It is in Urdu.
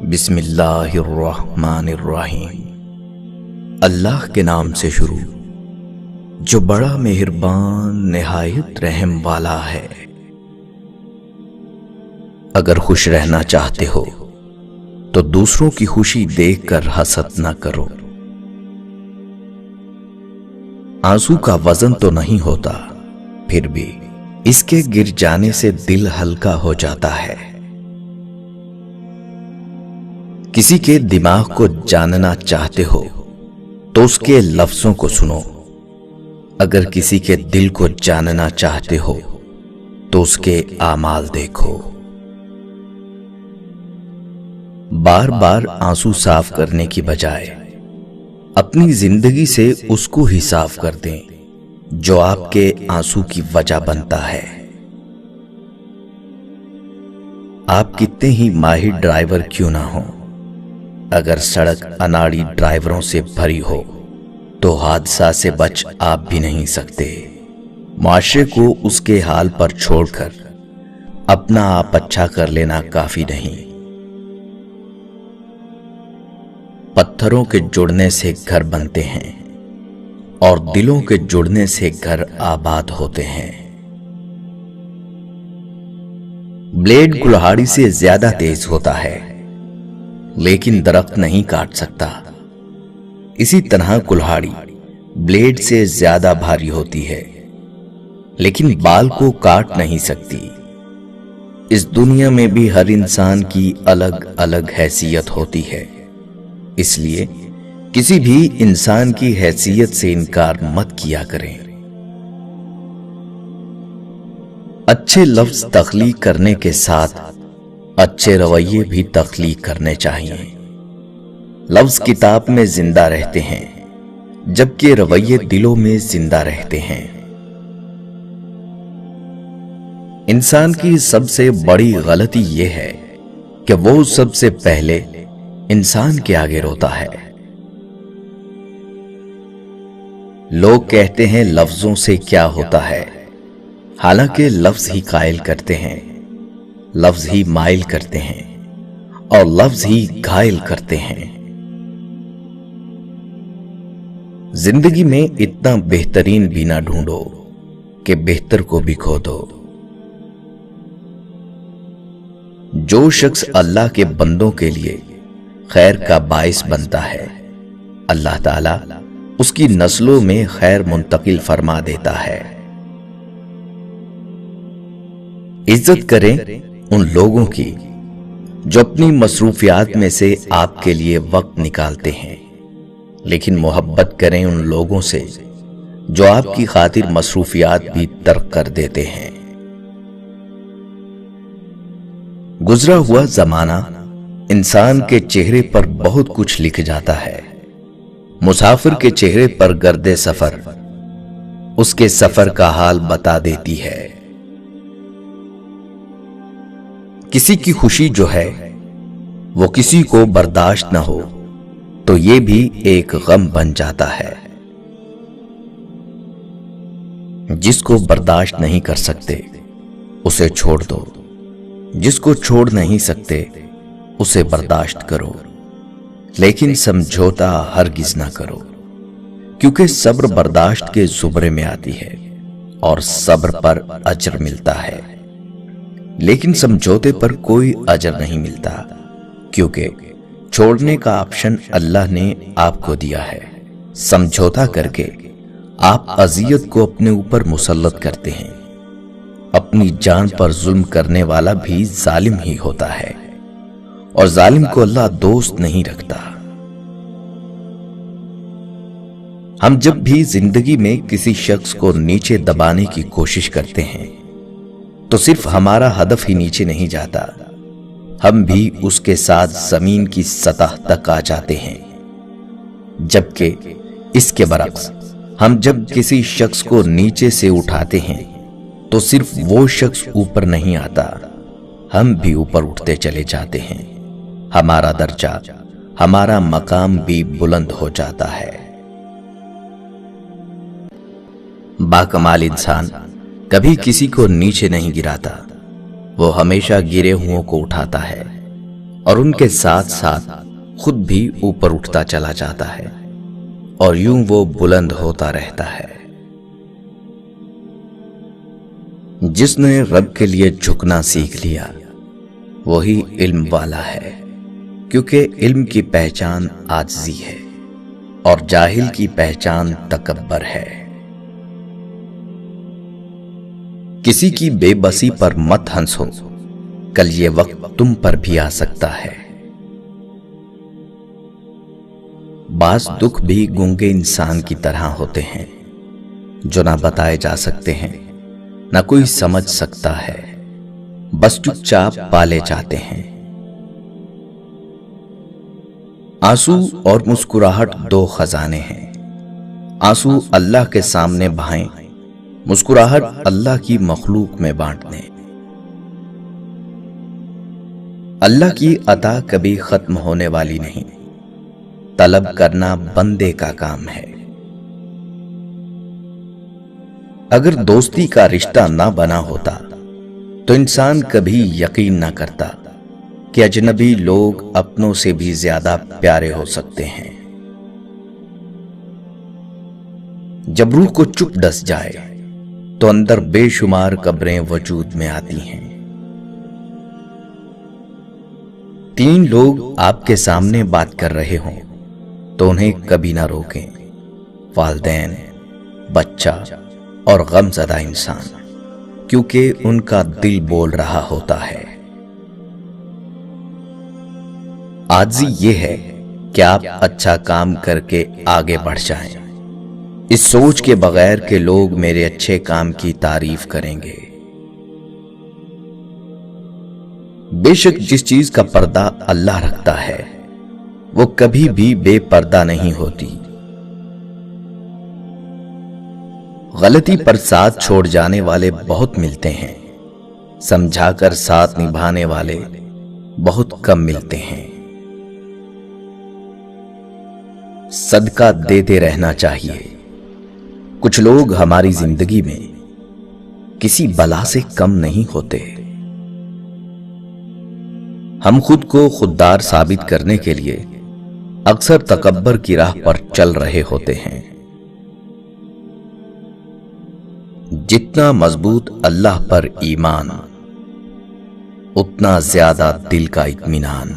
بسم اللہ الرحمن الرحیم۔ اللہ کے نام سے شروع جو بڑا مہربان نہایت رحم والا ہے۔ اگر خوش رہنا چاہتے ہو تو دوسروں کی خوشی دیکھ کر حسد نہ کرو۔ آنسو کا وزن تو نہیں ہوتا، پھر بھی اس کے گر جانے سے دل ہلکا ہو جاتا ہے۔ کسی کے دماغ کو جاننا چاہتے ہو تو اس کے لفظوں کو سنو، اگر کسی کے دل کو جاننا چاہتے ہو تو اس کے اعمال دیکھو۔ بار بار آنسو صاف کرنے کی بجائے اپنی زندگی سے اس کو ہی صاف کر دیں جو آپ کے آنسو کی وجہ بنتا ہے۔ آپ کتنے ہی ماہر ڈرائیور کیوں نہ ہوں، اگر سڑک اناڑی ڈرائیوروں سے بھری ہو تو حادثہ سے بچ آپ بھی نہیں سکتے۔ معاشرے کو اس کے حال پر چھوڑ کر اپنا آپ اچھا کر لینا کافی نہیں۔ پتھروں کے جڑنے سے گھر بنتے ہیں اور دلوں کے جڑنے سے گھر آباد ہوتے ہیں۔ بلیڈ کلہاڑی سے زیادہ تیز ہوتا ہے لیکن درخت نہیں کاٹ سکتا، اسی طرح کلہاڑی بلیڈ سے زیادہ بھاری ہوتی ہے لیکن بال کو کاٹ نہیں سکتی۔ اس دنیا میں بھی ہر انسان کی الگ الگ حیثیت ہوتی ہے، اس لیے کسی بھی انسان کی حیثیت سے انکار مت کیا کریں۔ اچھے لفظ تخلیق کرنے کے ساتھ اچھے رویے بھی تخلیق کرنے چاہیے۔ لفظ کتاب میں زندہ رہتے ہیں جبکہ رویے دلوں میں زندہ رہتے ہیں۔ انسان کی سب سے بڑی غلطی یہ ہے کہ وہ سب سے پہلے انسان کے آگے روتا ہے۔ لوگ کہتے ہیں لفظوں سے کیا ہوتا ہے، حالانکہ لفظ ہی قائل کرتے ہیں، لفظ ہی مائل کرتے ہیں اور لفظ ہی گھائل کرتے ہیں۔ زندگی میں اتنا بہترین بھی نہ ڈھونڈو کہ بہتر کو بھی کھو دو۔ جو شخص اللہ کے بندوں کے لیے خیر کا باعث بنتا ہے، اللہ تعالیٰ اس کی نسلوں میں خیر منتقل فرما دیتا ہے۔ عزت کریں ان لوگوں کی جو اپنی مصروفیات میں سے آپ کے لیے وقت نکالتے ہیں، لیکن محبت کریں ان لوگوں سے جو آپ کی خاطر مصروفیات بھی ترک کر دیتے ہیں۔ گزرا ہوا زمانہ انسان کے چہرے پر بہت کچھ لکھ جاتا ہے۔ مسافر کے چہرے پر گرد سفر اس کے سفر کا حال بتا دیتی ہے۔ کسی کی خوشی جو ہے وہ کسی کو برداشت نہ ہو تو یہ بھی ایک غم بن جاتا ہے۔ جس کو برداشت نہیں کر سکتے اسے چھوڑ دو، جس کو چھوڑ نہیں سکتے اسے برداشت کرو، لیکن سمجھوتا ہرگز نہ کرو، کیونکہ صبر برداشت کے زمرے میں آتی ہے اور صبر پر اجر ملتا ہے، لیکن سمجھوتے پر کوئی اجر نہیں ملتا، کیونکہ چھوڑنے کا آپشن اللہ نے آپ کو دیا ہے۔ سمجھوتا کر کے آپ اذیت کو اپنے اوپر مسلط کرتے ہیں۔ اپنی جان پر ظلم کرنے والا بھی ظالم ہی ہوتا ہے اور ظالم کو اللہ دوست نہیں رکھتا۔ ہم جب بھی زندگی میں کسی شخص کو نیچے دبانے کی کوشش کرتے ہیں تو صرف ہمارا ہدف ہی نیچے نہیں جاتا، ہم بھی اس کے ساتھ زمین کی سطح تک آ جاتے ہیں۔ جبکہ اس کے برعکس ہم جب کسی شخص کو نیچے سے اٹھاتے ہیں تو صرف وہ شخص اوپر نہیں آتا، ہم بھی اوپر اٹھتے چلے جاتے ہیں، ہمارا درجہ، ہمارا مقام بھی بلند ہو جاتا ہے۔ باکمال انسان کبھی کسی کو نیچے نہیں گراتا، وہ ہمیشہ گرے ہوں کو اٹھاتا ہے اور ان کے ساتھ ساتھ خود بھی اوپر اٹھتا چلا جاتا ہے اور یوں وہ بلند ہوتا رہتا ہے۔ جس نے رب کے لیے جھکنا سیکھ لیا وہی علم والا ہے، کیونکہ علم کی پہچان عاجزی ہے اور جاہل کی پہچان تکبر ہے۔ کسی کی بے بسی پر مت ہنسو، کل یہ وقت تم پر بھی آ سکتا ہے۔ بعض دکھ بھی گونگے انسان کی طرح ہوتے ہیں، جو نہ بتائے جا سکتے ہیں، نہ کوئی سمجھ سکتا ہے، بس چپ چاپ پالے جاتے ہیں۔ آنسو اور مسکراہٹ دو خزانے ہیں، آنسو اللہ کے سامنے بہائیں، مسکراہٹ اللہ کی مخلوق میں بانٹ دیں۔ اللہ کی عطا کبھی ختم ہونے والی نہیں، طلب کرنا بندے کا کام ہے۔ اگر دوستی کا رشتہ نہ بنا ہوتا تو انسان کبھی یقین نہ کرتا کہ اجنبی لوگ اپنوں سے بھی زیادہ پیارے ہو سکتے ہیں۔ جب روح کو چپ ڈس جائے تو اندر بے شمار قبریں وجود میں آتی ہیں۔ 3 لوگ آپ کے سامنے بات کر رہے ہوں تو انہیں کبھی نہ روکیں، والدین، بچہ اور غم زدہ انسان، کیونکہ ان کا دل بول رہا ہوتا ہے۔ عاجزی یہ ہے کہ آپ اچھا کام کر کے آگے بڑھ جائیں، اس سوچ کے بغیر کہ لوگ میرے اچھے کام کی تعریف کریں گے۔ بے شک جس چیز کا پردہ اللہ رکھتا ہے وہ کبھی بھی بے پردہ نہیں ہوتی۔ غلطی پر ساتھ چھوڑ جانے والے بہت ملتے ہیں، سمجھا کر ساتھ نبھانے والے بہت کم ملتے ہیں۔ صدقہ دیتے رہنا چاہیے۔ کچھ لوگ ہماری زندگی میں کسی بلا سے کم نہیں ہوتے۔ ہم خود کو خوددار ثابت کرنے کے لیے اکثر تکبر کی راہ پر چل رہے ہوتے ہیں۔ جتنا مضبوط اللہ پر ایمان، اتنا زیادہ دل کا اطمینان۔